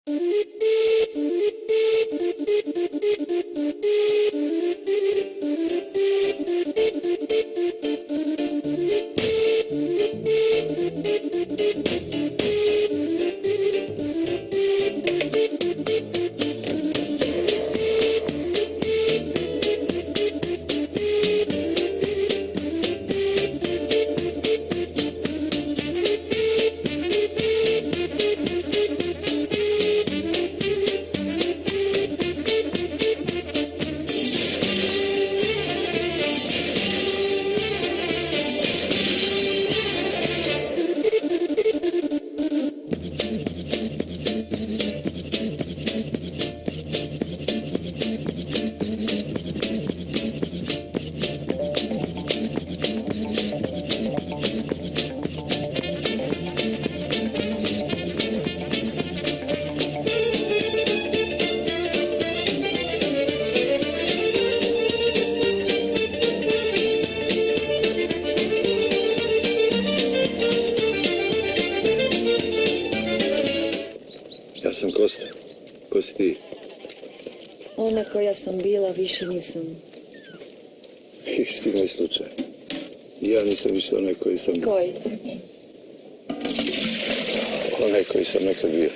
Ja sam Kosta. Ko si ti? Ona koja sam bila, više nisam. Isti moj slučaj. Ja nisam više onaj koji sam... Koji? Onaj koji sam nekad bio.